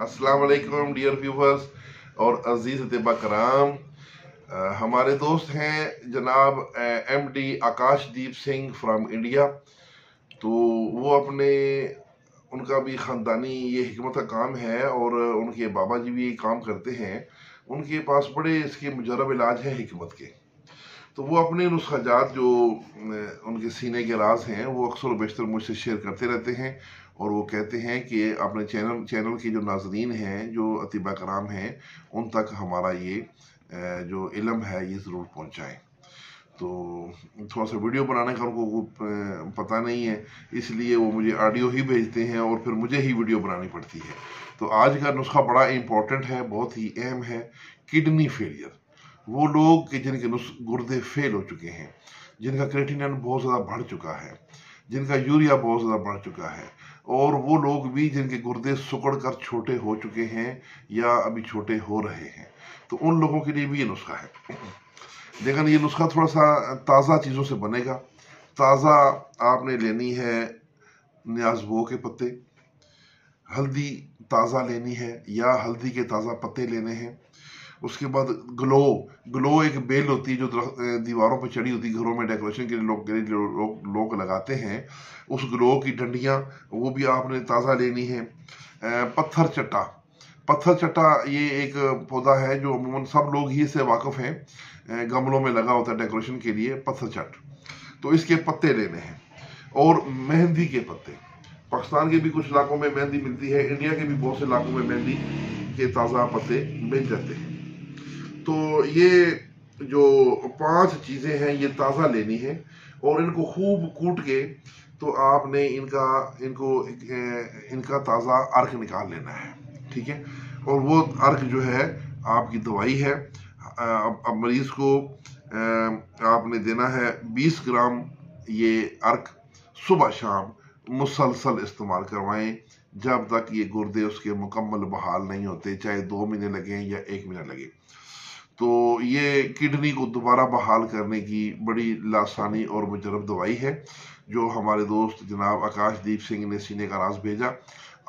अस्सलाम वालेकुम dear viewers और अजीज अतिबा कराम। हमारे दोस्त हैं जनाब MD Akashdeep Singh from India. तो वो उनका भी ख़ानदानी ये हिकमत का काम है और उनके बाबा जी भी ये काम करते हैं। उनके पास बड़े इसके मुजरब इलाज हैं हिकमत के। तो वो अपने नुस्खाजात जो उनके सीने के राज हैं वो अक्सर बेशतर मुझसे शेयर करते रहते हैं और वो कहते हैं कि अपने चैनल के जो नाजरीन हैं, जो अतिबा कराम हैं, उन तक हमारा ये जो इल्म है ये ज़रूर पहुँचाएँ। तो थोड़ा सा वीडियो बनाने का उनको पता नहीं है, इसलिए वो मुझे ऑडियो ही भेजते हैं और फिर मुझे ही वीडियो बनानी पड़ती है। तो आज का नुस्खा बड़ा इम्पोर्टेंट है, बहुत ही अहम है। किडनी फेलियर, वो लोग कि जिनके गुर्दे फेल हो चुके हैं, जिनका क्रेटिनिन बहुत ज़्यादा बढ़ चुका है, जिनका यूरिया बहुत ज़्यादा बढ़ चुका है, और वो लोग भी जिनके गुर्दे सुकड़ कर छोटे हो चुके हैं या अभी छोटे हो रहे हैं, तो उन लोगों के लिए भी ये नुस्खा है। लेकिन ये नुस्खा थोड़ा सा ताज़ा चीज़ों से बनेगा। ताज़ा आपने लेनी है न्याज़बो के पत्ते, हल्दी ताज़ा लेनी है या हल्दी के ताज़ा पत्ते लेने हैं। उसके बाद ग्लो एक बेल होती है जो दीवारों पर चढ़ी होती है, घरों में डेकोरेशन के लिए लोग लगाते हैं। उस ग्लो की डंडियाँ वो भी आपने ताज़ा लेनी है। पत्थर चट्टा ये एक पौधा है जो अमूमन सब लोग ही इससे वाकिफ़ हैं, गमलों में लगा होता है डेकोरेशन के लिए, पत्थर चट। तो इसके पत्ते लेने हैं। और मेहंदी के पत्ते, पाकिस्तान के भी कुछ इलाकों में मेहंदी मिलती है, इंडिया के भी बहुत से इलाकों में मेहंदी के ताज़ा पत्ते मिल जाते हैं। तो ये जो 5 चीज़ें हैं ये ताज़ा लेनी है और इनको खूब कूट के तो आपने इनका ताज़ा अर्क निकाल लेना है, ठीक है। और वो अर्क जो है आपकी दवाई है। अब मरीज़ को आपने देना है 20 ग्राम ये अर्क, सुबह शाम मुसलसल इस्तेमाल करवाएं जब तक ये गुर्दे उसके मुकम्मल बहाल नहीं होते, चाहे 2 महीने लगें या 1 महीना लगे। तो ये किडनी को दोबारा बहाल करने की बड़ी लासानी और मुजरब दवाई है जो हमारे दोस्त जनाब आकाशदीप सिंह ने सीने का राज भेजा।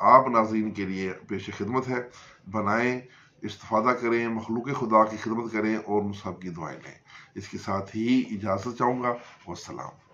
आप नाज़रीन के लिए पेश खिदमत है, बनाएं, इस्तिफादा करें, मखलूक खुदा की खिदमत करें और उन सब की दुआएं लें। इसके साथ ही इजाज़त चाहूँगा। वस्सलाम।